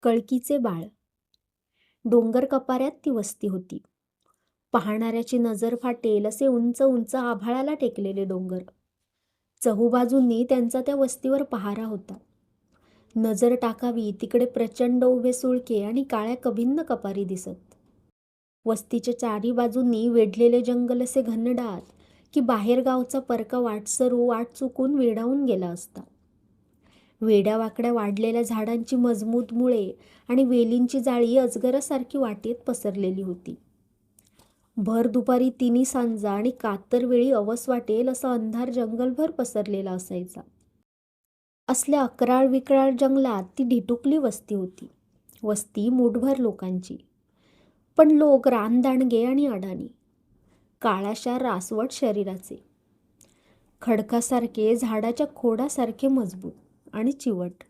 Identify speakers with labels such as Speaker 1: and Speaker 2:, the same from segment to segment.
Speaker 1: कळकीचे बाळ. डोंगर कपाऱ्यात ती वस्ती होती. पाहणाऱ्याची नजर फाटेल असे उंच उंच आभाळाला टेकलेले डोंगर. चहूबाजूंनी त्यांचा त्या वस्तीवर पहारा होता. नजर टाकावी तिकडे प्रचंड उभे सुळके आणि काळ्या कभिन्न कपारी दिसत. वस्तीच्या चारी बाजूंनी वेढलेले जंगल असे घनदाट की बाहेरगावचा परका वाटसरू वाट चुकून वेडावून गेला असता. वेड्यावाकड्या वाढलेल्या झाडांची मजबूत मुळे आणि वेलींची जाळी अजगरासारखी वाटेत पसरलेली होती. भर दुपारी तिन्ही सांजा आणि कातर वेळी अवस वाटेल असा अंधार जंगलभर पसरलेला असायचा. असल्या अकराळ विकराळ जंगलात ती ढिटुकली वस्ती होती. वस्ती मूठभर लोकांची, पण लोक रानदांडगे आणि अडाणी, काळाशा रासवट शरीराचे, खडकासारखे झाडाच्या खोडासारखे मजबूत आणि चिवट.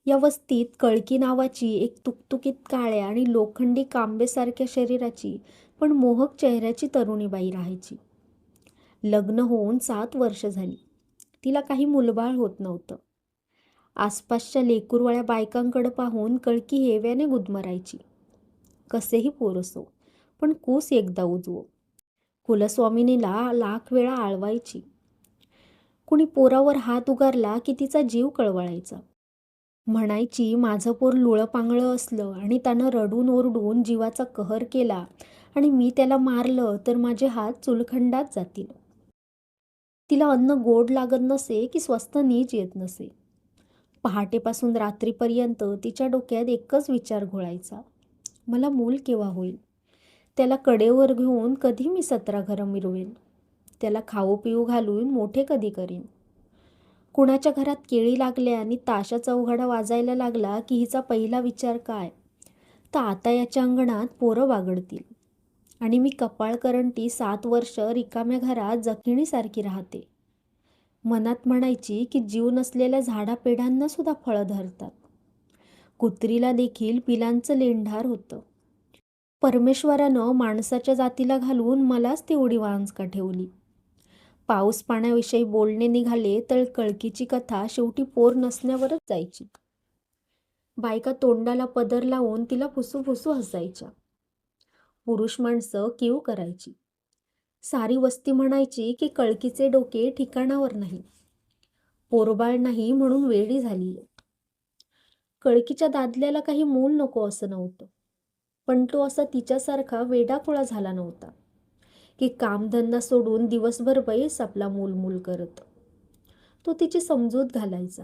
Speaker 1: या वस्तीत कळकी नावाची एक तुकतुकीत काळ्या आणि लोखंडी कांबेसारख्या शरीराची पण मोहक चेहऱ्याची तरुणी बाई राहायची. लग्न होऊन 7 वर्ष झाली. तिला काही मुलबाळ होत नव्हतं. आसपासच्या लेकूरवाळ्या बायकांकडे पाहून कळकी हेव्याने गुदमरायची. कसेही पोर असो, पण कूस एकदा उजवो. कुलस्वामिनीला लाख वेळा आळवायची. कुणी पोरावर हात उगारला की तिचा जीव कळवळायचा. म्हणायची, माझं पोर लुळं-पांगळं असलं आणि त्यानं रडून ओरडून जीवाचा कहर केला आणि मी त्याला मारलं तर माझे हात चुलखंडात जातील. तिला अन्न गोड लागत नसे की स्वस्थ नीच येत नसे. पहाटेपासून रात्रीपर्यंत तिच्या डोक्यात एकच विचार घोळायचा, मला मूल केव्हा होईल? त्याला कडेवर घेऊन कधी मी 17 घरं मिरवेन? त्याला खाऊ पिऊ घालून मोठे कधी करीन? कुणाच्या घरात केळी लागल्या आणि ताशाचा उघडा वाजायला लागला की हिचा पहिला विचार काय, तर आता याच्या अंगणात पोरं वागडतील आणि मी कपाळकरंटी 7 वर्ष रिकाम्या घरात जखिणीसारखी राहते. मनात म्हणायची की जीव नसलेल्या झाडापेडांना सुद्धा फळं धरतात. कुत्रीला देखील पिलांचं लेंढार होतं. परमेश्वरानं माणसाच्या जातीला घालून मलाच तेवढी वांस का ठेवली? पाऊस पाण्याविषयी बोलणे निघाले तर कळकीची कथा शेवटी पोर नसण्यावरच जायची. बायका तोंडाला पदर लावून तिला फुसूफुसू हसायच्या. पुरुष माणसं कीव करायची. सारी वस्ती म्हणायची की कळकीचे डोके ठिकाणावर नाही, पोरबाळ नाही म्हणून वेडी झाली. कळकीच्या दादल्याला काही मूल नको असं नव्हतं, पण तो असा तिच्यासारखा वेडाखोळा झाला नव्हता की कामधंदा सोडून दिवसभर बैस आपला मूल करत. तो तिची समजूत घालायचा.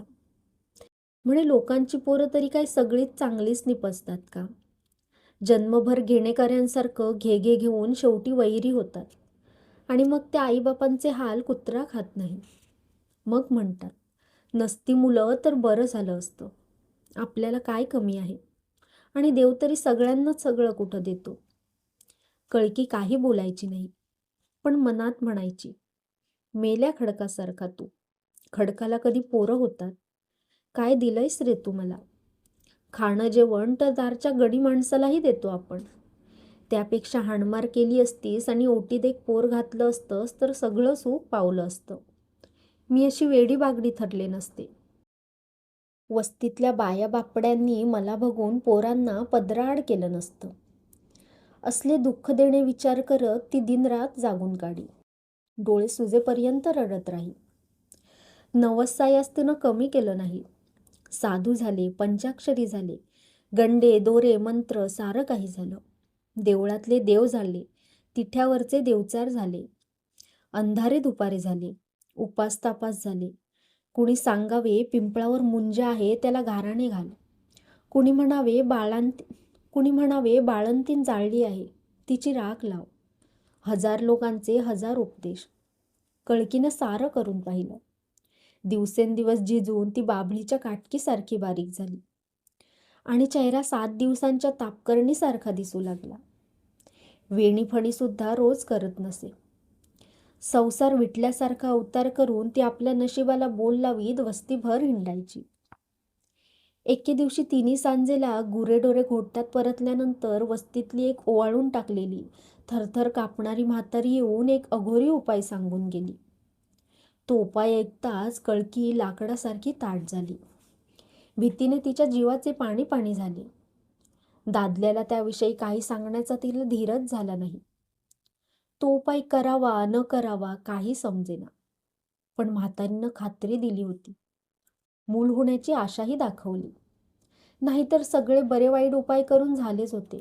Speaker 1: म्हणे, लोकांची पोरं तरी काय सगळीच चांगलीच निपजतात का? जन्मभर घेणेकऱ्यांसारखं घे घेऊन शेवटी वैरी होतात आणि मग त्या आईबापांचे हाल कुत्रा खात नाही. मग म्हणतात, नसती मुलं तर बरं झालं असतं. आपल्याला काय कमी आहे आणि देव तरी सगळ्यांनाच सगळं कुठं देतो. कळकी काही बोलायची नाही, पण मनात म्हणायची, मेल्या खडकासारखा तू. खडकाला कधी पोरं होतात? काय दिलंयस रे तू मला? खाणं जेवण तर दारच्या गडी माणसालाही देतो आपण. त्यापेक्षा हाणमार केली असतीस आणि ओटीत एक पोर घातलं असतंस तर सगळं सुख पावलं असतं. मी अशी वेडी बागडी ठरले नसते. वस्तीतल्या बाया बापड्यांनी मला बघून पोरांना पदराआड केलं नसतं. असले दुःख देणे विचार करत ती दिनरात जागून काढी. डोळे सुजेपर्यंत रडत राही. नवसायास तिनं कमी केलं नाही. साधू झाले, पंचाक्षरी झाले, गंडे दोरे मंत्र सारं काही झालं. देवळातले देव झाले, तिठ्यावरचे देवचार झाले, अंधारे दुपारे झाले, उपास तापास झाले. कुणी सांगावे पिंपळावर मुंजा आहे त्याला गाराणे घाल. कुणी म्हणावे बाळंतीण जाळली आहे तिची राख लाव. 1000 लोकांचे 1000 उपदेश. कळकीनं सारं करून पाहिलं. दिवसेंदिवस झिजून ती बाभळीच्या काटकीसारखी बारीक झाली आणि चेहरा 7 दिवसांच्या तापकर्णीसारखा दिसू लागला. वेणीफणीसुद्धा रोज करत नसे. संसार विटल्यासारखा अवतार करून ती आपल्या नशिबाला बोल लावीत वस्तीभर हिंडायची. एके दिवशी तिन्ही सांजेला गुरेढोरे घोटत्यात परतल्यानंतर वस्तीतली एक ओवाळून टाकलेली थरथर कापणारी म्हातारी येऊन एक अघोरी उपाय सांगून गेली. तो उपाय ऐकताच कळकी लाकडासारखी ताठ झाली. भीतीने तिच्या जीवाचे पाणी पाणी झाले. दादल्याला त्याविषयी काही सांगण्याचा तिला धीरच झाला नाही. तो उपाय करावा न करावा काही समजेना. पण म्हातारीनं खात्री दिली होती. मूल होण्याची आशाही दाखवली. नाहीतर सगळे बरे वाईट उपाय करून झालेच होते.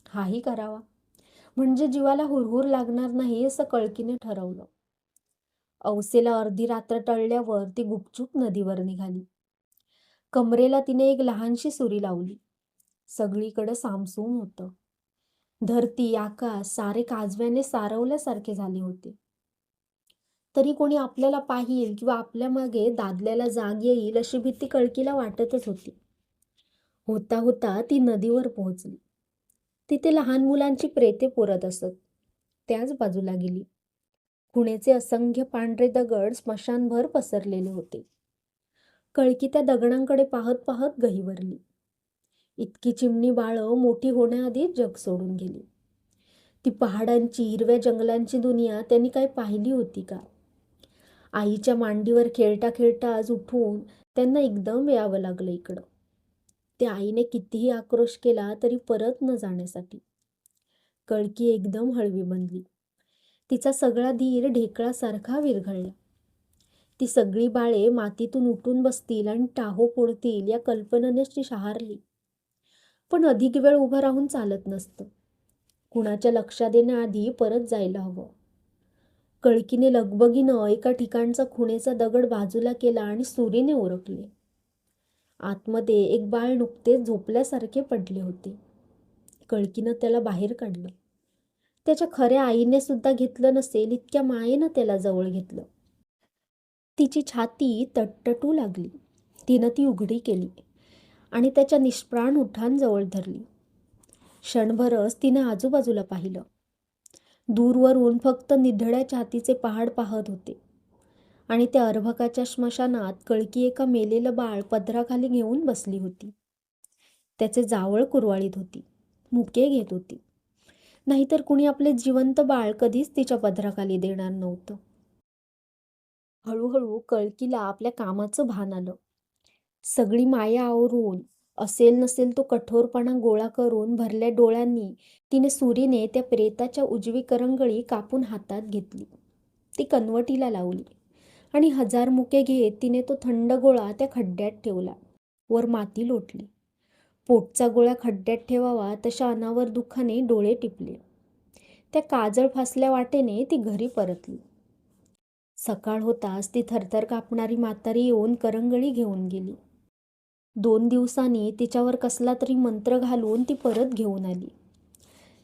Speaker 1: हाही करावा म्हणजे जीवाला हुरहुर लागणार नाही असं कळकीने ठरवलं. औसेला अर्धी रात्र टळल्यावर ती गुपचूप नदीवर निघाली. कमरेला तिने एक लहानशी सुरी लावली. सगळीकडे सामसूम होतं. धरती आकाश सारे काजव्याने सारवल्यासारखे झाले होते. तरी कोणी आपल्याला पाहिल किंवा आपल्या मागे दादल्याला जाग येईल अशी भीती कळकीला वाटतच होती. होता होता ती नदीवर पोहोचली. तिथे लहान मुलांची प्रेते पुरत असत. त्याच बाजूला गेली. खुणेचे असंख्य पांढरे दगड स्मशानभर पसरलेले होते. कळकी त्या दगडांकडे पाहत पाहत गहिवरली. इतकी चिमणी बाळं मोठी होण्याआधीच जग सोडून गेली. ती पहाडांची हिरव्या जंगलांची दुनिया त्यांनी काय पाहिली होती का? आईच्या मांडीवर खेळता खेळता आज उठून त्यांना एकदम यावं लागलं इकडं. त्या आईने कितीही आक्रोश केला तरी परत न जाण्यासाठी. कळकी एकदम हळवी बनली. तिचा सगळा धीर ढेकळासारखा विरघळला. ती सगळी बाळे मातीतून उठून बसतील आणि टाहो फोडतील या कल्पनेने ती शहारली. पण अधिक वेळ उभं राहून चालत नसतं. कुणाच्या लक्षात येण्याआधी परत जायला हवं. कळकीने लगबगीनं एका ठिकाणचा खुणेचा दगड बाजूला केला आणि सुरीने ओरखले. आतमध्ये एक बाळ नुकतेच झोपल्यासारखे पडले होते. कळकीनं त्याला बाहेर काढलं. त्याच्या खऱ्या आईने सुद्धा घेतलं नसेल इतक्या मायेनं त्याला जवळ घेतलं. तिची छाती तटतटू लागली. तिनं ती उघडी केली आणि त्याच्या निष्प्राण ओठांजवळ धरली. क्षणभरच तिनं आजूबाजूला पाहिलं. दूरवरून फक्त निधड्या छातीचे पहाड पाहत होते आणि त्या अर्भकाच्या स्मशानात कळकी एका मेलेलं बाळ पदराखाली घेऊन बसली होती. त्याचे जावळ कुरवाळीत होती, मुके घेत होती. नाहीतर कुणी आपले जिवंत बाळ कधीच तिच्या पदराखाली देणार नव्हतं. हळूहळू कळकीला आपल्या कामाचं भान आलं. सगळी माया आवरून असेल नसेल तो कठोरपणा गोळा करून भरल्या डोळ्यांनी तिने सुरीने त्या प्रेताच्या उजवी करंगळी कापून हातात घेतली. ती कनवटीला लावली आणि 1000 मुके घेत तिने तो थंड गोळा त्या खड्ड्यात ठेवला. वर माती लोटली. पोटचा गोळा खड्ड्यात ठेवावा तशा अनावर दुःखाने डोळे टिपले. त्या काजळ फासल्या वाटेने ती घरी परतली. सकाळ होताच ती थरथर कापणारी म्हातारी येऊन करंगळी घेऊन गेली. 2 दिवसांनी तिच्यावर कसला तरी मंत्र घालून ती परत घेऊन आली.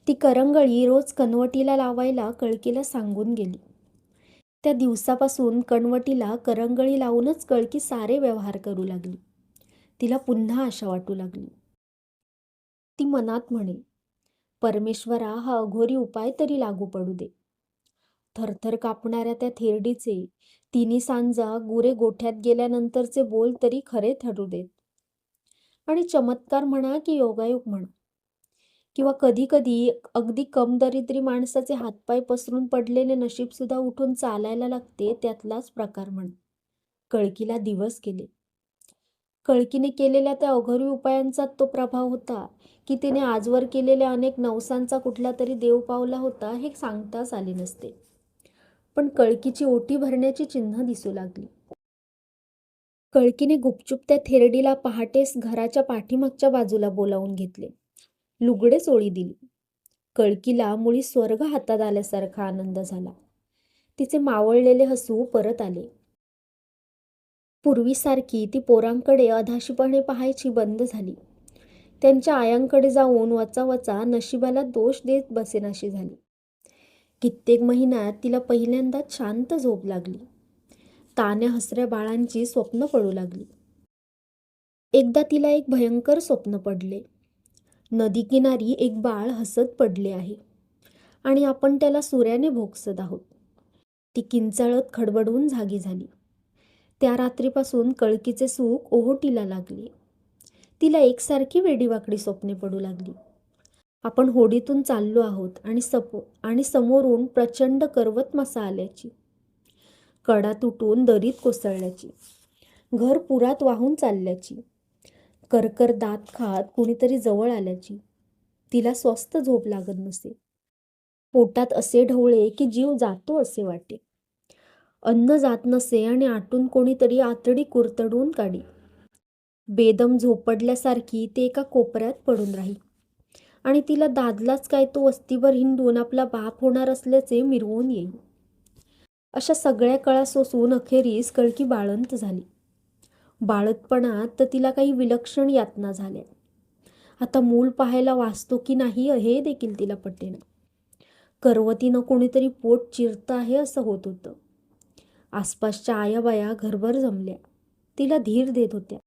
Speaker 1: ती करंगळी रोज कनवटीला लावायला कळकीला सांगून गेली. त्या दिवसापासून कनवटीला करंगळी लावूनच कळकी सारे व्यवहार करू लागली. तिला पुन्हा आशा वाटू लागली. ती मनात म्हणे, परमेश्वरा हा अघोरी उपाय तरी लागू पडू दे. थरथर कापणाऱ्या त्या थेरडीचे तिन्ही सांजा गुरे गोठ्यात गेल्यानंतरचे बोल तरी खरे ठरू देत. आणि चमत्कार म्हणा की योगायोग म्हणा किंवा कधी कधी अगदी कमदरिद्री माणसाचे हातपाय पसरून पडलेले नशीबसुद्धा उठून चालायला लागते त्यातलाच प्रकार म्हणा. कळकीला दिवस गेले. कळकीने केलेल्या त्या अघोरी उपायांचा तो प्रभाव होता की तिने आजवर केलेल्या अनेक नवसांचा कुठला तरी देव पावला होता हे सांगताच आले नसते. पण कळकीची ओटी भरण्याची चिन्ह दिसू लागली. कळकीने गुपचूप त्या थेरडीला पहाटेस घराच्या पाठीमागच्या बाजूला बोलावून घेतले. लुगडे चोळी दिली. कळकीला मुळी स्वर्ग हातात आल्यासारखा आनंद झाला. तिचे मावळलेले हसू परत आले. पूर्वीसारखी ती पोरांकडे अधाशीपणे पाहायची बंद झाली. त्यांच्या आयांकडे जाऊन वचावचा नशिबाला दोष देत बसेनाशी झाली. कित्येक महिन्यात तिला पहिल्यांदाच शांत झोप लागली. तान्या हसऱ्या बाळांची स्वप्न पडू लागली. एकदा तिला एक भयंकर स्वप्न पडले. नदीकिनारी एक बाळ हसत पडले आहे आणि आपण त्याला सुऱ्याने भोगसत आहोत. ती किंचाळत खडबडून जागी झाली. त्या रात्रीपासून कळकीचे सुख ओहोटीला लागले. तिला एकसारखी वेडीवाकडी स्वप्ने पडू लागली. आपण होडीतून चाललो आहोत आणि समोरून प्रचंड करवत मासा आल्याची, कडा तुटून दरीत कोसळल्याची, घर पुरात वाहून चालल्याची, करकर दात खात कुणीतरी जवळ आल्याची. तिला स्वस्थ झोप लागत नसे. पोटात असे ढवळे की जीव जातो असे वाटे. अन्न जात नसे आणि आतून कोणीतरी आतडी कुरतडून काढी. बेदम झोपडल्यासारखी ते एका कोपऱ्यात पडून राही आणि तिला दादलाच काय तो वस्तीवर हिंडून आपला बाप होणार असल्याचे मिरवून येई. अशा सगळ्या कळा सोसून अखेरीस कळकी बाळंत झाली. बाळंतपणात तर तिला काही विलक्षण यातना झाल्या. आता मूल पाहायला वाचतो की नाही हे देखील तिला पटेना. करवतीनं कोणीतरी पोट चिरतं आहे असं होत होतं. आसपासच्या आयाबाया घरभर जमल्या. तिला धीर देत होत्या.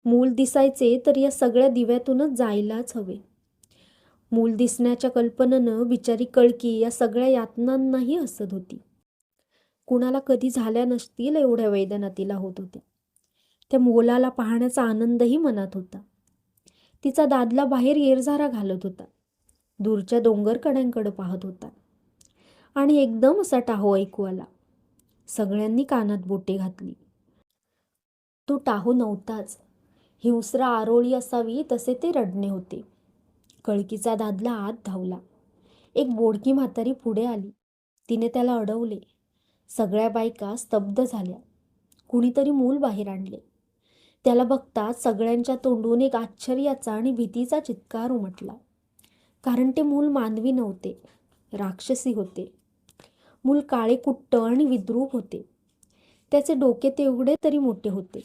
Speaker 1: मूल दिसायचे तर या सगळ्या दिव्यातूनच जायलाच हवे. मूल दिसण्याच्या कल्पनेनं बिचारी कळकी या सगळ्या यातनांनाही हसत होती. कुणाला कधी झाल्या नसतील एवढ्या वेदना तिला होत होत्या. त्या मुलाला पाहण्याचा आनंदही मनात होता. तिचा दादला बाहेर येरझारा घालत होता. दूरच्या डोंगरकड्यांकडे पाहत होता आणि एकदम असा टाहो ऐकू आला. सगळ्यांनी कानात बोटे घातली. तो टाहो नव्हताच. हिंस्र आरोळी असावी तसे ते रडणे होते. कळकीचा दादला आत धावला. एक बोडकी म्हातारी पुढे आली. तिने त्याला अडवले. सगळ्या बायका स्तब्ध झाल्या. कुणीतरी मूल बाहेर आणले. त्याला बघताच सगळ्यांच्या तोंडून एक आश्चर्याचा आणि भीतीचा चित्कार उमटला. कारण ते मूल मानवी नव्हते, राक्षसी होते. मूल काळे कुट्ट आणि विद्रूप होते. त्याचे डोके तेवढे तरी मोठे होते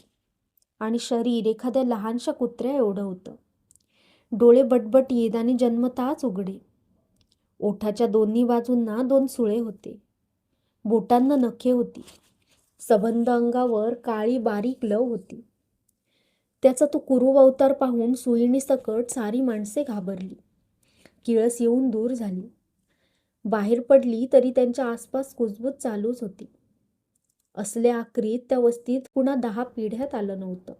Speaker 1: आणि शरीर एखाद्या लहानशा कुत्र्या एवढं होतं. डोळे बटबटीत आणि जन्मताच उघडे. ओठाच्या दोन्ही बाजूंना 2 सुळे होते. बोटांना नखे होती. सबंध अंगावर काळी बारीक लव होती. त्याचा तो कुरूप अवतार पाहून सुईणीसकट सारी माणसे घाबरली. किळस येऊन दूर झाली. बाहेर पडली तरी त्यांच्या आसपास कुजबूज चालूच होती. असल्या आक्रीत त्या वस्तीत पुन्हा 10 पिढ्यात आलं नव्हतं.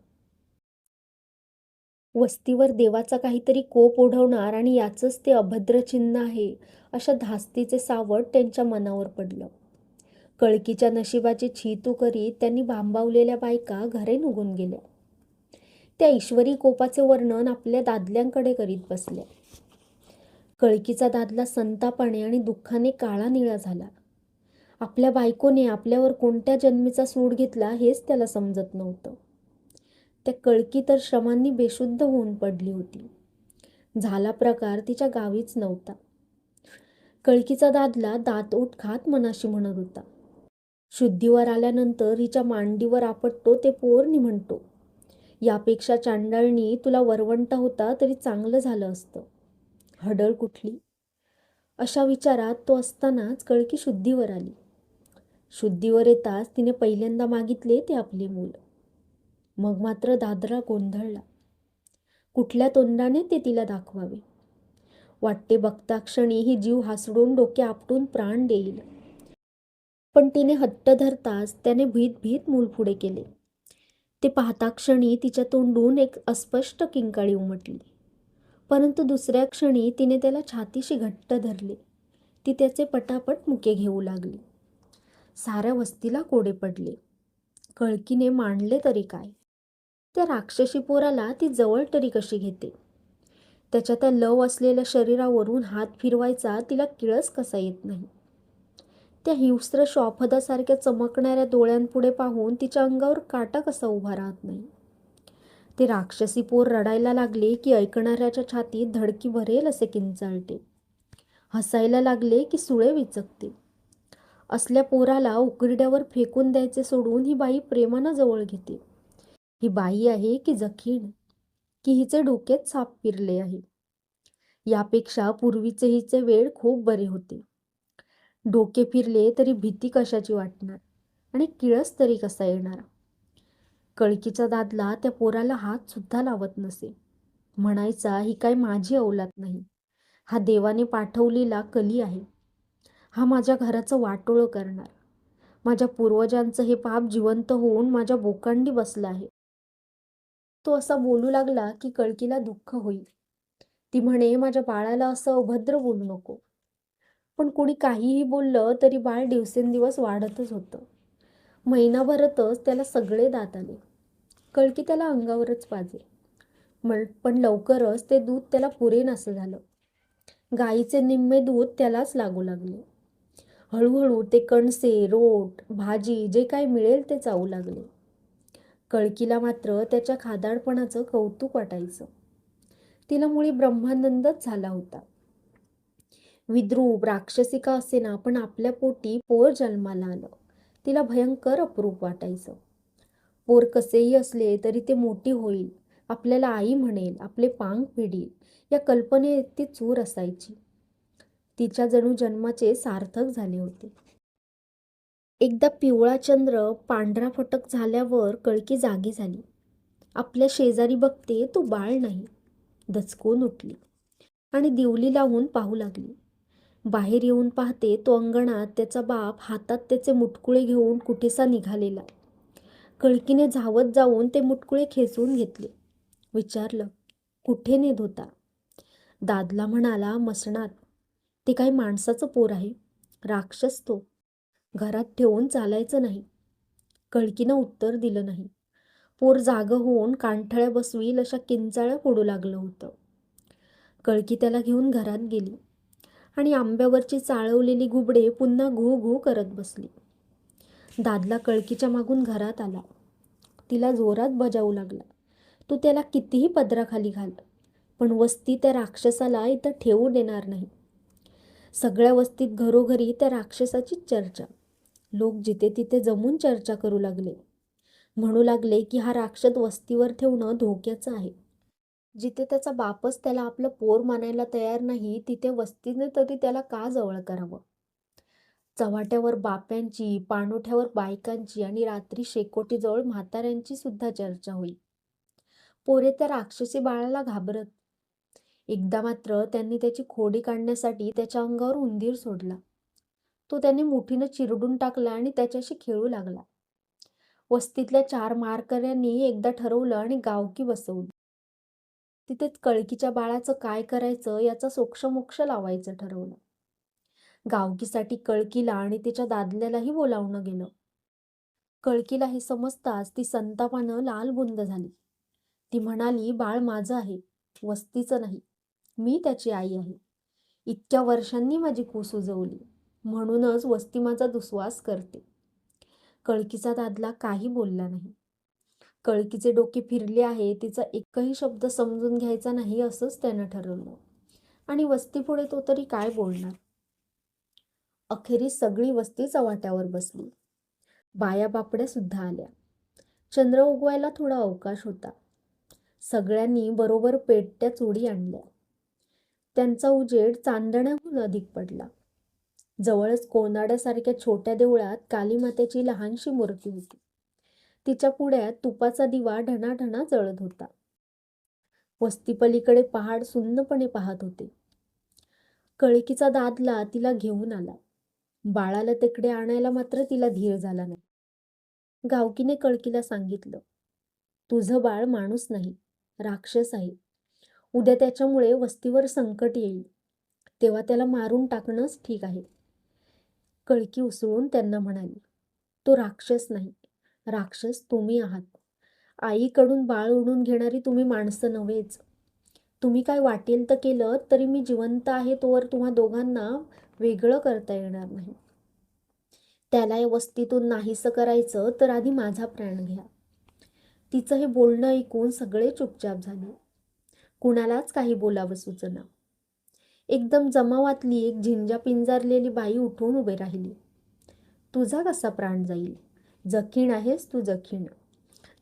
Speaker 1: वस्तीवर देवाचा काहीतरी कोप ओढवणार आणि याचंच ते अभद्र चिन्ह आहे अशा धास्तीचे सावट त्यांच्या मनावर पडलं. कळकीच्या नशिबाची छीतू करीत त्यांनी भांबावलेल्या बायका घरे निघून गेल्या. त्या ईश्वरी कोपाचे वर्णन आपल्या दादल्यांकडे करीत बसल्या. कळकीचा दादला संतापाने आणि दुःखाने काळा निळा झाला. आपल्या बायकोने आपल्यावर कोणत्या जन्मीचा सूड घेतला हेच त्याला समजत नव्हतं. त्या कळकी तर श्रमांनी बेशुद्ध होऊन पडली होती. झाला प्रकार तिच्या गावीच नव्हता. कळकीचा दादला दातओठ खात मनाशी म्हणत होता, शुद्धीवर आल्यानंतर हिच्या मांडीवर आपटतो ते पोर म्हणतो, यापेक्षा चांडाळणी तुला वरवंटा होता तरी चांगलं झालं असतं. हडळ कुठली. अशा विचारात तो असतानाच कळकी शुद्धीवर आली. शुद्धीवर येताच तिने पहिल्यांदा मागितले ते आपले मूल. मग मात्र दादरा गोंधळला. कुठल्या तोंडाने ते तिला दाखवावे. वाटते बघता क्षणी ही जीव हासडून डोके आपटून प्राण देईल. पण तिने हट्ट धरताच त्याने भीत भीत मूल पुढे केले. ते पाहता क्षणी तिच्या तोंडून एक अस्पष्ट किंकाळी उमटली. परंतु दुसऱ्या क्षणी तिने त्याला छातीशी घट्ट धरले. ती त्याचे पटापट मुके घेऊ लागली. साऱ्या वस्तीला कोडे पडले. कळकीने मांडले तरी काय. त्या राक्षसी पोराला ती जवळ तरी कशी घेते. त्याच्या त्या लव असलेल्या शरीरावरून हात फिरवायचा तिला किळस कसा येत नाही. त्या हिंस्र श्वापदासारख्या चमकणाऱ्या डोळ्यांपुढे पाहून तिच्या अंगावर काटा कसा उभा राहत नाही. ते राक्षसी पोर रडायला लागले की ऐकणाऱ्याच्या छातीत धडकी भरेल असे किंचाळते. हसायला लागले की सुळे विचकते. असल्या पोराला उकिरड्यावर फेकून द्यायचे सोडून ही बाई प्रेमानं जवळ घेते. ही बाई आहे की जखीण, की हिचे डोक्यात साप फिरले आहे. यापेक्षा पूर्वीचे हिचे वेळ खूप बरे होते. डोके फिरले तरी भीती कशाची वाटणार आणि किळस तरी कसा येणार. कळकीचा दादला त्या पोराला हात सुद्धा लावत नसे. म्हणायचा, ही काय माझी औलाद नाही, हा देवाने पाठवलेला कली आहे. हा माझ्या घराचं वाटोळं करणार. माझ्या पूर्वजांचं हे पाप जिवंत होऊन माझ्या बोकांडी बसलं आहे. तो असा बोलू लागला की कळकीला दुःख होईल. ती म्हणे, माझ्या बाळाला असं अभद्र बोलू नको. पण कुणी काहीही बोललं तरी बाळ दिवसेंदिवस वाढतच होतं. महिनाभरातच त्याला सगळे दात आले. कळकी त्याला अंगावरच पाजे. पण लवकरच ते दूध त्याला पुरेनासं झालं. गाईचे निम्मे दूध त्यालाच लागू लागले. हळूहळू ते कणसे, रोट, भाजी जे काही मिळेल ते चावू लागले. कळकीला मात्र त्याच्या खादाडपणाचं कौतुक वाटायचं. तिला मुळी ब्रह्मानंदच झाला होता. विद्रूप राक्षसी का असेना, पण आपल्या पोटी पोर जन्माला आलं. तिला भयंकर अप्रूप वाटायचं. पोर कसेही असले तरी ते मोठी होईल, आपल्याला आई म्हणेल, आपले पांग पिडील, या कल्पनेत ती चूर असायची. तिच्या जणू जन्माचे सार्थक झाले होते. एकदा पिवळा चंद्र पांढरा फटक झाल्यावर कळकी जागी झाली. आपल्या शेजारी बघते तो बाळ नाही. दचकून उठली आणि दिवली लावून पाहू लागली. बाहेर येऊन पाहते तो अंगणात त्याचा बाप हातात त्याचे मुटकुळे घेऊन कुठेसा निघालेला. कळकीने धावत जाऊन ते मुटकुळे खेचून घेतले. विचारलं, कुठे नेत होता? दादला म्हणाला, मसणात. ते काही माणसाचं पोर आहे, राक्षस तो. घरात ठेवून चालायचं नाही. कळकीनं उत्तर दिलं नाही. पोर जागं होऊन कानठळ्या बसवील अशा किंचाळ्या पडू लागलं होतं. कळकी त्याला घेऊन घरात गेली आणि आंब्यावरची चाळवलेली घुबडे पुन्हा घू घू करत बसली. दादला कळकीच्या मागून घरात आला. तिला जोरात बजावू लागला. तू त्याला कितीही पदराखाली घाल, पण वस्ती त्या राक्षसाला इथं ठेवू देणार नाही. सगळ्या वस्तीत घरोघरी त्या राक्षसाचीच चर्चा. लोक जिथे तिथे जमून चर्चा करू लागले. म्हणू लागले की हा राक्षस वस्तीवर ठेवणं धोक्याचं आहे. जिथे त्याचा बापच त्याला आपलं पोर मानायला तयार नाही, तिथे वस्तीने तरी त्याला का जवळ करावं? चव्हाट्यावर बाप्यांची, पाणोठ्यावर बायकांची आणि रात्री शेकोटीजवळ म्हाताऱ्यांची सुद्धा चर्चा होई. पोरे त्या राक्षसी बाळाला घाबरत. एकदा मात्र त्यांनी त्याची खोडी काढण्यासाठी त्याच्या अंगावर उंदीर सोडला. तो त्याने मुठीनं चिरडून टाकला आणि त्याच्याशी खेळू लागला. वस्तीतल्या 4 मारकऱ्यांनी एकदा ठरवलं आणि गावकी बसवली. तिथेच कळकीच्या बाळाचं काय करायचं याचा सोक्षमोक्ष लावायचं ठरवलं. गावकीसाठी कळकीला आणि तिच्या दादल्यालाही बोलावणं गेलं. कळकीला हे समजताच ती संतापानं लालबुंद झाली. ती म्हणाली, बाळ माझं आहे, वस्तीचं नाही. मी त्याची आई आहे. इतक्या वर्षांनी माझी कूस उजवली, म्हणूनच वस्ती माझा दुस्वास करते. कळकीचा दादला काही बोलला नाही. कळकीचे डोके फिरले आहे, तिचा एकही शब्द समजून घ्यायचा नाही असंच त्यानं ठरवलं. आणि वस्तीपुढे तो तरी काय बोलणार? अखेरीस सगळी वस्ती चव्हाट्यावर बसली. बाया बापड्या सुद्धा आल्या. चंद्र उगवायला थोडा अवकाश होता. सगळ्यांनी बरोबर पेटत्या चुडी आणल्या. त्यांचा उजेड चांदण्याहून अधिक पडला. जवळच कोणाड्यासारख्या छोट्या देवळात कालीमातेची लहानशी मूर्ती होती. तिच्या पुढ्यात तुपाचा दिवा ढणाढणा जळत होता. वस्तीपलीकडे पहाड सुन्नपणे पाहत होते. कळकीचा दादला तिला घेऊन आला. बाळाला तिकडे आणायला मात्र तिला धीर झाला नाही. गावकीने कळकीला सांगितलं, तुझं बाळ माणूस नाही, राक्षस आहे. उद्या त्याच्यामुळे वस्तीवर संकट येईल, तेव्हा त्याला मारून टाकणंच ठीक आहे. कळकी उसळून त्यांना म्हणाली, तो राक्षस नाही, राक्षस तुम्ही आहात. आईकडून बाळ ओढून घेणारी तुम्ही माणसं नव्हेच. तुम्ही काय वाटेल तर केलं तरी मी जिवंत आहे तोवर तुम्हा दोघांना वेगळं करता येणार नाही. त्याला या वस्तीतून नाहीसं करायचं तर आधी माझा प्राण घ्या. तिचं हे बोलणं ऐकून सगळे चुपचाप झाले. कुणालाच काही बोलावं सुचना. एकदम जमावातली एक झिंजा पिंजारलेली बाई उठून उभे राहिली. तुझा कसा प्राण जाईल? जखीण आहेस तू, जखीण.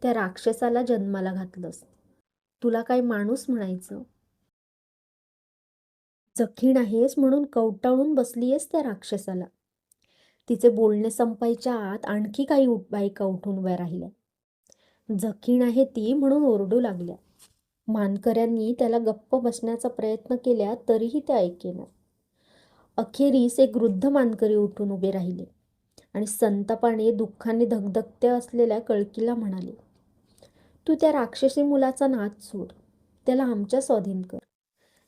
Speaker 1: त्या राक्षसाला जन्माला घातलंस, तुला काय माणूस म्हणायचं? जखीण आहेस म्हणून कवटाळून बसलीयस त्या राक्षसाला. तिचे बोलणे संपायच्या आत आणखी काही बायका उठून उभ्या राहिल्या. जखीण आहे ती म्हणून ओरडू लागल्या. मानकऱ्यांनी त्याला गप्प बसण्याचा प्रयत्न केला तरीही ते ऐकेना. अखेरीस एक वृद्ध मानकरी उठून उभे राहिले आणि संतापाने दुःखाने धगधगत्या असलेल्या कळकीला म्हणाले, तू त्या राक्षसी मुलाचा नाद सोड, त्याला आमच्या स्वाधीन कर,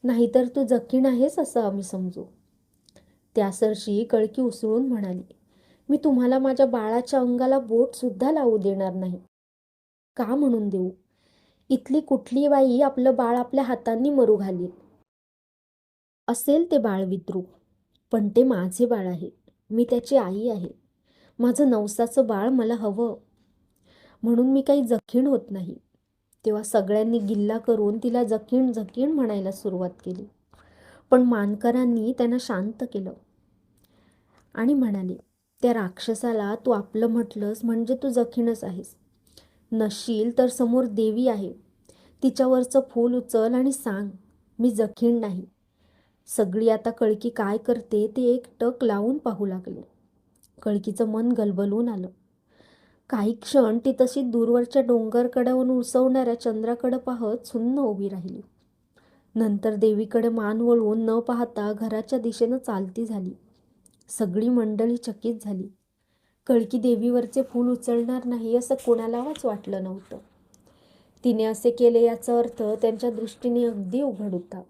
Speaker 1: नाहीतर तू जखीण आहेस असं आम्ही समजू. त्यासरशी कळकी उसळून म्हणाली, मी तुम्हाला माझ्या बाळाच्या अंगाला बोट सुद्धा लावू देणार नाही. का म्हणून देऊ? इथली कुठली बाई आपलं बाळ आपल्या हातांनी मरू घालील. असेल ते बाळ विद्रूप, पण ते माझे बाळ आहे. मी त्याची आई आहे. माझं नवसाचं बाळ मला हवं. म्हणून मी काही जखीण होत नाही. तेव्हा सगळ्यांनी गिल्ला करून तिला जखीण जखीण म्हणायला सुरुवात केली. पण मानकरांनी त्यांना शांत केलं आणि म्हणाले, त्या राक्षसाला तू आपलं म्हटलंस म्हणजे तू जखीणच आहेस. नसशील तर समोर देवी आहे. तिच्यावरचं फूल उचल आणि सांग, मी जखीण नाही. सगळी आता कळकी काय करते ते एक टक लावून पाहू लागले. कळकीचं मन गलबलून आलं. काही क्षण ती तशी दूरवरच्या डोंगरकड्यावरून उसवणाऱ्या चंद्राकडे पाहत सुन्न उभी राहिली. नंतर देवीकडे मान वळवून न पाहता घराच्या दिशेनं चालती झाली. सगळी मंडळी चकित झाली. कळकी देवीवरचे फूल उचलणार नाही असं कोणालाच वाटलं नव्हतं. तिने असे केले याचा अर्थ त्यांच्या दृष्टीने अगदी उघड होता.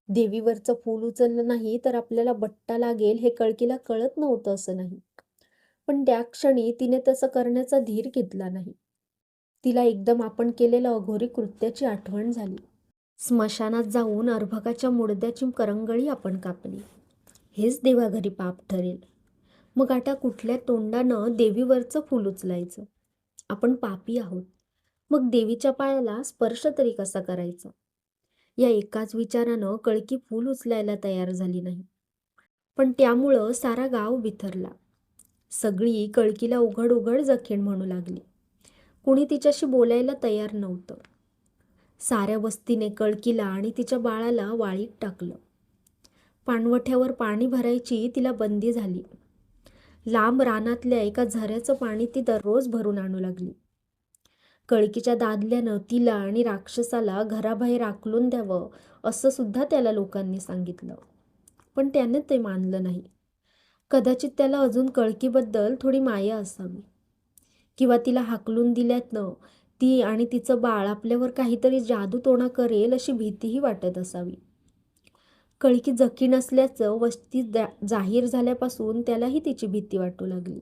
Speaker 1: देवीवरचं फूल उचललं नाही तर आपल्याला बट्टा लागेल हे कळकीला कळत नव्हतं असं नाही. पण त्या क्षणी तिने तसं करण्याचा धीर घेतला नाही. तिला एकदम आपण केलेलं अघोरी कृत्याची आठवण झाली. स्मशानात जाऊन अर्भकाच्या मुडद्याची करंगळी आपण कापली. हेच देवाघरी पाप ठरेल. मग आता कुठल्या तोंडानं देवीवरचं फूल उचलायचं? आपण पापी आहोत. मग देवीच्या पायाला स्पर्श तरी कसा करायचा? या एकाच विचारानं कळकी फूल उचलायला तयार झाली नाही. पण त्यामुळं सारा गाव बिथरला. सगळी कळकीला उघड उघड जखीण म्हणू लागली. कुणी तिच्याशी बोलायला तयार नव्हतं. साऱ्या वस्तीने कळकीला आणि तिच्या बाळाला वाळीत टाकलं. पाणवठ्यावर पाणी भरायची तिला बंदी झाली. लांब रानातल्या एका झऱ्याचं पाणी ती दररोज भरून आणू लागली. कळकीच्या दादल्यानं तिला आणि राक्षसाला घराबाहेर आकलून द्यावं असं सुद्धा त्याला लोकांनी सांगितलं. पण त्याने ते मानलं नाही. कदाचित त्याला अजून कळकीबद्दल थोडी माया असावी, किंवा तिला हाकलून दिल्यातनं ती आणि तिचं बाळ आपल्यावर काहीतरी जादूटोणा करेल अशी भीतीही वाटत असावी. कळकी जखीण असल्याचं वस्तीत जाहीर झाल्यापासून त्यालाही तिची भीती वाटू लागली.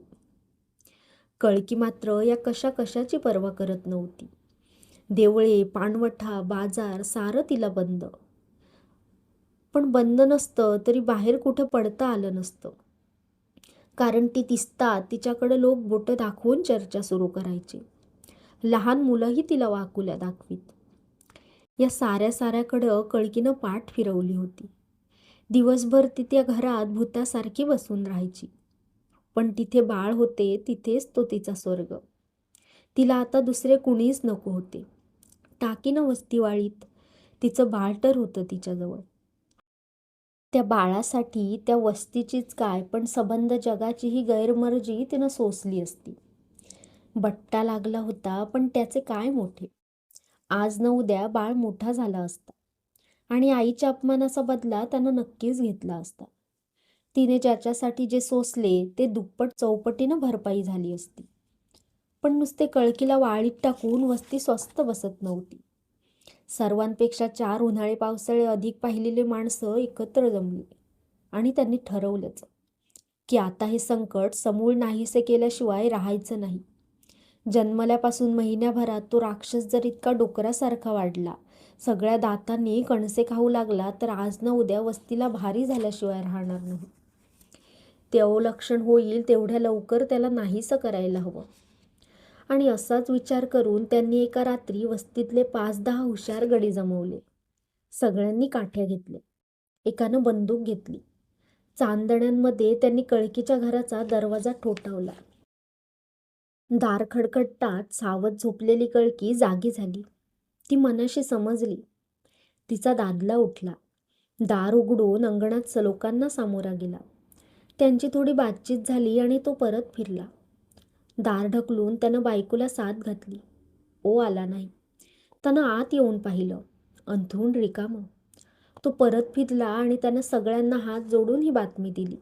Speaker 1: कळकी मात्र या कशाची पर्वा करत नव्हती. देवळे, पाणवठा, बाजार सारं तिला बंद. पण बंद नसतं तरी बाहेर कुठं पडता आलं नसतं. कारण ती दिसतात तिच्याकडे लोक बोटं दाखवून चर्चा सुरू करायची. लहान मुलंही तिला वाकुल्या दाखवीत. या साऱ्याकडं कळकीनं पाठ फिरवली होती. दिवसभर ती त्या घरात भूतासारखी बसून राहायची. पण तिथे बाळ होते तिथेच तो तिचा स्वर्ग. तिला आता दुसरे कुणीच नको होते. टाकीनं वस्तीवाळीत तिचं बाळ तर होतं तिच्याजवळ. त्या बाळासाठी त्या वस्तीचीच काय पण सबंध जगाचीही गैरमर्जी तिनं सोसली असती. बट्टा लागला होता पण त्याचे काय मोठे. आज न उद्या बाळ मोठा झाला असता आणि आईच्या अपमानाचा बदला त्यानं नक्कीच घेतला असता. तिने ज्याच्यासाठी जे सोसले ते दुप्पट चौपटीनं भरपाई झाली असती. पण नुसते कळकीला वाळीत टाकून वस्ती स्वस्त बसत नव्हती. सर्वांपेक्षा 4 उन्हाळे पावसाळे अधिक पाहिलेले माणसं एकत्र जमली आणि त्यांनी ठरवलंच की आता हे संकट समूळ नाहीसे केल्याशिवाय राहायचं नाही. जन्मल्यापासून महिन्याभरात तो राक्षस जर इतका डोकरासारखा वाढला, सगळ्या दातांनी कणसे खाऊ लागला, तर आज ना उद्या वस्तीला भारी झाल्याशिवाय राहणार नाही. ते अवलक्षण होईल तेवढ्या लवकर त्याला नाहीसं करायला हवं. आणि असाच विचार करून त्यांनी एका रात्री वस्तीतले 5-10 हुशार गडी जमवले. सगळ्यांनी काठ्या घेतल्या. एकानं बंदूक घेतली. चांदण्यांमध्ये त्यांनी कळकीच्या घराचा दरवाजा ठोठावला. दार खडखडताच सावध झोपलेली कळकी जागी झाली. ती मनाशी समजली. तिचा दादला उठला. दार उघडून अंगणात लोकांना सामोरा गेला. त्यांची थोडी बातचीत झाली आणि तो परत फिरला. दार ढकलून त्यानं बायकोला साथ घातली. आला नाही. त्यानं आत येऊन पाहिलं. अंथरूण रिकामं. तो परत फिरला आणि त्यानं सगळ्यांना हात जोडून ही बातमी दिली.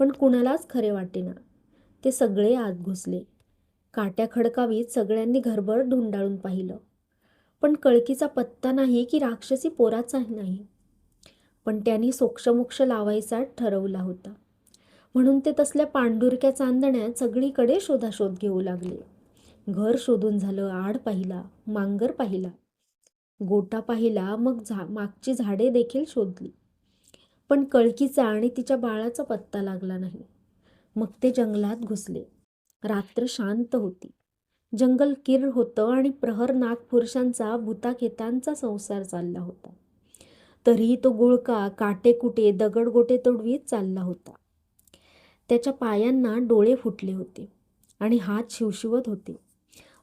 Speaker 1: पण कुणालाच खरे वाटेना. ते सगळे आत घुसले. काट्या खडकावीत सगळ्यांनी घरभर धुंडाळून पाहिलं. पण कळकीचा पत्ता नाही की राक्षसी पोराचा नाही. पण त्यांनी सोक्षमोक्ष लावायचा ठरवला होता. म्हणून ते तसल्या पांढुरक्या चांदण्यात सगळीकडे शोधाशोध घेऊ लागले. घर शोधून झालं, आड पाहिला, मांगर पाहिला, गोटा पाहिला, मग मागची झाडे देखील शोधली. पण कळकीचा आणि तिच्या बाळाचा पत्ता लागला नाही. मग ते जंगलात घुसले. रात्र शांत होती. जंगल किर्र होतं आणि प्रहर नागपुरुषांचा भुताखेतांचा संसार चालला होता. तरीही तो गुळका काटेकुटे दगडगोटे तोडवीत चालला होता. त्याच्या पायांना डोळे फुटले होते आणि हात शिवशिवत होते.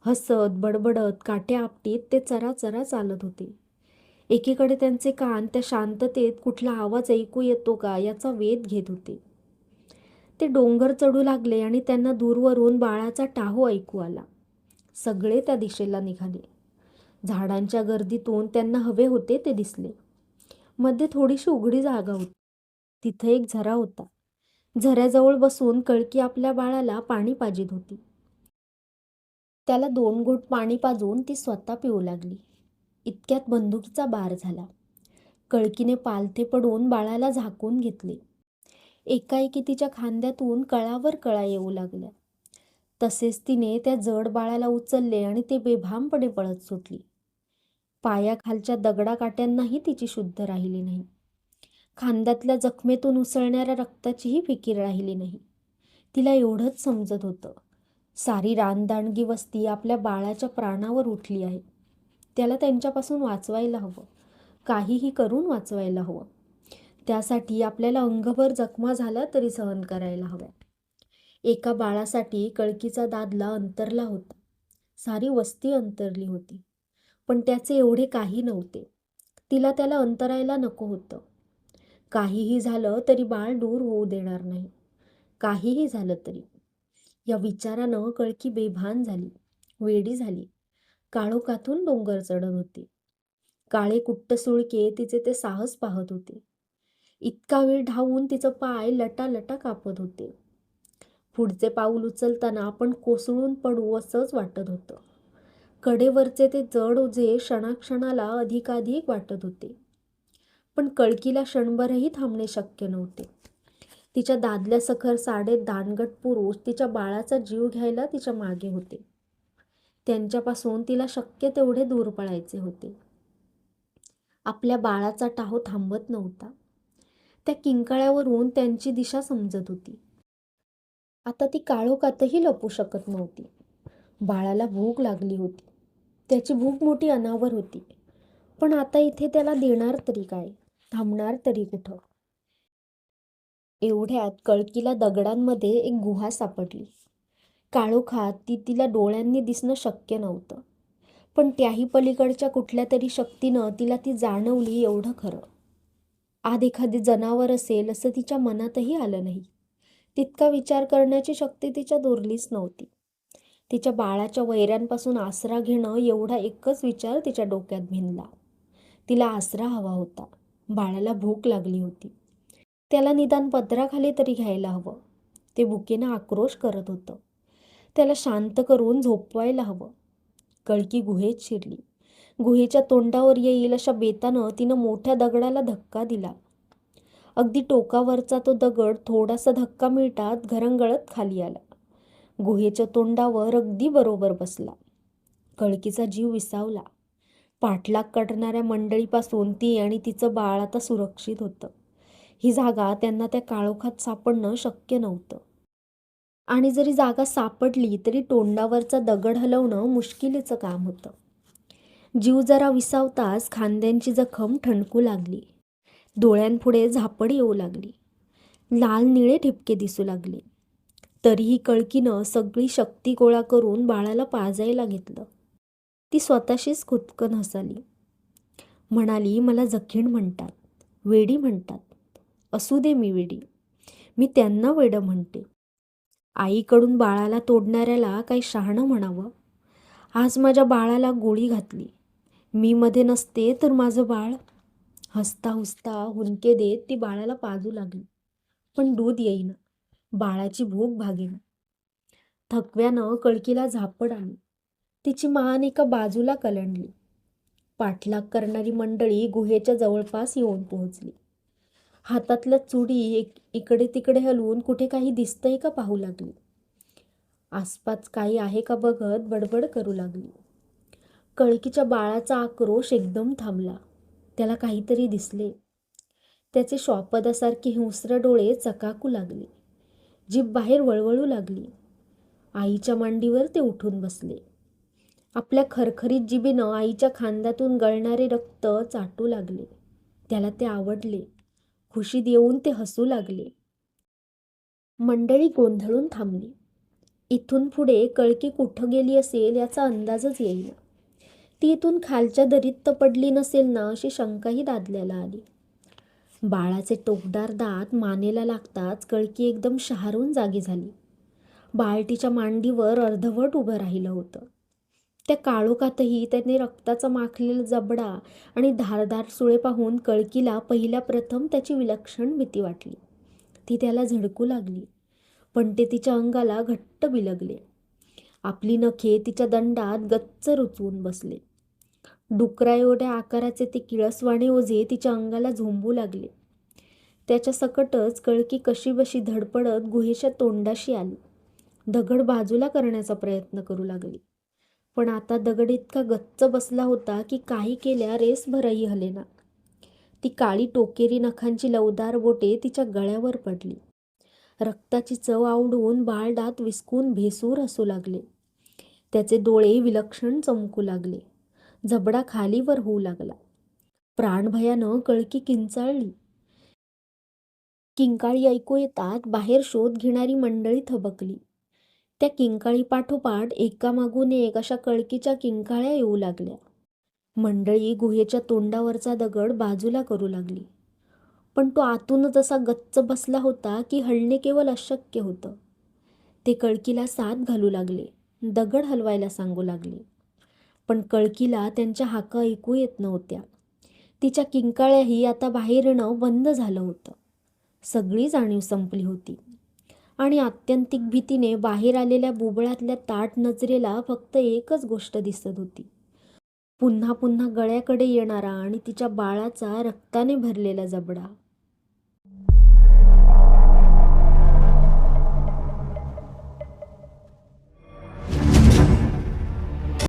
Speaker 1: हसत बडबडत काट्या आपटीत ते चराचरा चालत होते. एकीकडे त्यांचे कान त्या शांततेत कुठला आवाज ऐकू येतो का याचा वेध घेत होते. ते डोंगर चढू लागले आणि त्यांना दूरवरून बाळाचा टाहो ऐकू आला. सगळे त्या दिशेला निघाले. झाडांच्या गर्दीतून त्यांना हवे होते ते दिसले. मध्ये थोडीशी उघडी जागा होती. तिथे एक झरा होता. झऱ्याजवळ बसून कळकी आपल्या बाळाला पाणी पाजीत होती. त्याला 2 घोट पाणी पाजून ती स्वतः पिऊ लागली. इतक्यात बंदुकीचा बार झाला. कळकीने पालथे पडून बाळाला झाकून घेतले. एकाएकी तिच्या खांद्यातून कळावर कळा येऊ लागल्या. तसेच तिने त्या जड बाळाला उचलले आणि ते बेभामपणे पळत सुटली. पायाखालच्या दगडाकाट्यांनाही तिची शुद्ध राहिली नाही. खांद्यातल्या जखमेतून उसळणाऱ्या रक्ताचीही फिकीर राहिली नाही. तिला एवढंच समजत होतं, सारी रानदांडगी वस्ती आपल्या बाळाच्या प्राणावर उठली आहे. त्याला त्यांच्यापासून वाचवायला हवं, काहीही करून वाचवायला हवं. त्यासाठी आपल्याला अंगभर जखमा झाला तरी सहन करायला हव्या. एका बाळासाठी कळकीचा दादला अंतरला होता. सारी वस्ती अंतरली होती. पण त्याचे एवढे काही नव्हते. तिला त्याला अंतरायला नको होतं. काहीही झालं तरी बाळ दूर होऊ देणार नाही. काहीही झालं तरी. या विचारानं कळकी बेभान झाली, वेडी झाली. काळोखातून डोंगर चढत होते. काळे कुट्ट सुळके तिचे ते साहस पाहत होते. इतका वेळ धावून तिचं पाय लटालटा कापत होते. पुढचे पाऊल उचलताना आपण कोसळून पडू असंच वाटत होतं. कडेवरचे ते जड ओझे क्षणाक्षणाला अधिकाधिक वाटत होते. पण कळकीला क्षणभरही थांबणे शक्य नव्हते. तिच्या दादल्यासखर साडे दानगट पुरुष तिच्या बाळाचा जीव घ्यायला तिच्या मागे होते. त्यांच्यापासून तिला शक्य तेवढे दूर पळायचे होते. आपल्या बाळाचा टाहो थांबत नव्हता. त्या किंकाळ्यावरून त्यांची दिशा समजत होती. आता ती काळोखातही लपू शकत नव्हती. बाळाला भूक लागली होती. त्याची भूक मोठी अनावर होती. पण आता इथे त्याला देणार तरी काय, थांबणार तरी कुठं? एवढ्यात कळकीला दगडांमध्ये एक गुहा सापडली. काळोखात तिला डोळ्यांनी दिसणं शक्य नव्हतं. पण त्याही पलीकडच्या कुठल्या तरी शक्तीनं तिला ती जाणवली एवढं खरं. आत एखादे जनावर असेल असं तिच्या मनातही आलं नाही. तितका विचार करण्याची शक्ती तिच्या उरलीच नव्हती. तिच्या बाळाच्या वैऱ्यांपासून आसरा घेणं एवढा एकच विचार तिच्या डोक्यात भिनला. तिला आसरा हवा होता. बाळाला भूक लागली होती. त्याला निदान पदराखाली तरी घ्यायला हवं. ते भुकेनं आक्रोश करत होतं. त्याला शांत करून झोपवायला हवं. कळकी गुहेत शिरली. गुहेच्या तोंडावर येईल अशा बेतानं तिनं मोठ्या दगडाला धक्का दिला. अगदी टोकावरचा तो दगड थोडासा धक्का मिळताच घरंगळत खाली आला. गुहेच्या तोंडावर अगदी बरोबर बसला. कळकीचा जीव विसावला. पाठलाग करणाऱ्या मंडळीपासून ती आणि तिचं बाळ आता सुरक्षित होतं. ही जागा त्यांना त्या काळोखात सापडणं शक्य नव्हतं. आणि जरी जागा सापडली तरी तोंडावरचा दगड हलवणं मुश्किलीचं काम होतं. जीव जरा विसावताच खांद्यांची जखम ठणकू लागली. डोळ्यांपुढे झापड येऊ लागली. लाल निळे ठिपके दिसू लागले. तरीही कळकीनं सगळी शक्ती गोळा करून बाळाला पाजायला घेतलं. ती स्वतःशीच खुदकन हसाली. म्हणाली, मला जखीण म्हणतात, वेडी म्हणतात. असू दे मी वेडी. मी त्यांना वेडं म्हणते. आईकडून बाळाला तोडणाऱ्याला काही शहाणं म्हणावं. आज माझ्या बाळाला गोळी घातली. मी मध्ये नसते तर माझं बाळ. हसता हुसता हुंदके देत ती बाळाला पाजू लागली. पण दूध येईना. बाळाची भूक भागेना. थकव्यानं कळकीला झापड आली. तिची मान एका बाजूला कलंडली. पाठलाग करणारी मंडळी गुहेच्या जवळपास येऊन पोहोचली. हातातल्या चुडी इकडे तिकडे हलवून कुठे काही दिसतंय का पाहू लागली. आसपास काही आहे का बघत बडबड करू लागली. कळकीच्या बाळाचा आक्रोश एकदम थांबला. त्याला काहीतरी दिसले. त्याचे श्वापदासारखे हिंस्र डोळे चकाकू लागले. जीभ बाहेर वळवळू लागली. आईच्या मांडीवर ते उठून बसले. आपल्या खरखरीत जिभेनं आईच्या खांद्यातून गळणारे रक्त चाटू लागले. त्याला ते आवडले. खुशीत येऊन ते हसू लागले. मंडळी गोंधळून थांबली. इथून पुढे कळकी कुठं गेली असेल याचा अंदाजच येईना. ती इथून खालच्या दरीत तर पडली नसेल ना अशी शंकाही दादल्याला आली. बाळाचे टोकदार दात मानेला लागताच कळकी एकदम शहारून जागी झाली. बाळ तिच्या मांडीवर अर्धवट उभं राहिलं होतं. त्या काळोखातही त्याने रक्ताचा माखलेला जबडा आणि धारदार सुळे पाहून कळकीला पहिल्या प्रथम त्याची विलक्षण भीती वाटली. ती त्याला झळकू लागली, पण ते तिच्या अंगाला घट्ट बिलगले. आपली नखे तिच्या दंडात गच्च रुचवून बसले. डुकरा एवढ्या आकाराचे ते किळसवाणे ओझे तिच्या अंगाला झोंबू लागले. त्याच्या सकटच कळकी कशीबशी धडपडत गुहेच्या तोंडाशी आली. दगड बाजूला करण्याचा प्रयत्न करू लागली, पण आता दगड इतका गच्च बसला होता की काही केल्या रेसभरही हलेना. ती काळी टोकेरी नखांची लवदार बोटे तिच्या गळ्यावर पडली. रक्ताची चव आवडून बाळ दात विस्कून भेसूर हसू लागले. त्याचे डोळे विलक्षण चमकू लागले. जबडा खालीवर होऊ लागला. प्राणभयानं कळकी किंचाळली. किंकाळी ऐकू येतात बाहेर शोध घेणारी मंडळी थबकली. त्या किंकाळी पाठोपाठ एकामागून एक अशा कळकीच्या किंकाळ्या येऊ लागल्या. मंडळी गुहेच्या तोंडावरचा दगड बाजूला करू लागली, पण तो आतूनच असा गच्च बसला होता की हलणे केवळ अशक्य होतं. ते कळकीला साथ घालू लागले, दगड हलवायला सांगू लागले, पण कळकीला त्यांच्या हाका ऐकू येत नव्हत्या. तिच्या किंकाळ्याही आता बाहेर येणं बंद झालं होतं. सगळी जाणीव संपली होती आणि आत्यंतिक भीतीने बाहेर आलेल्या बुबळातल्या ताठ नजरेला फक्त एकच गोष्ट दिसत होती. पुन्हा पुन्हा गळ्याकडे येणारा आणि तिच्या बाळाचा रक्ताने भरलेला जबडा.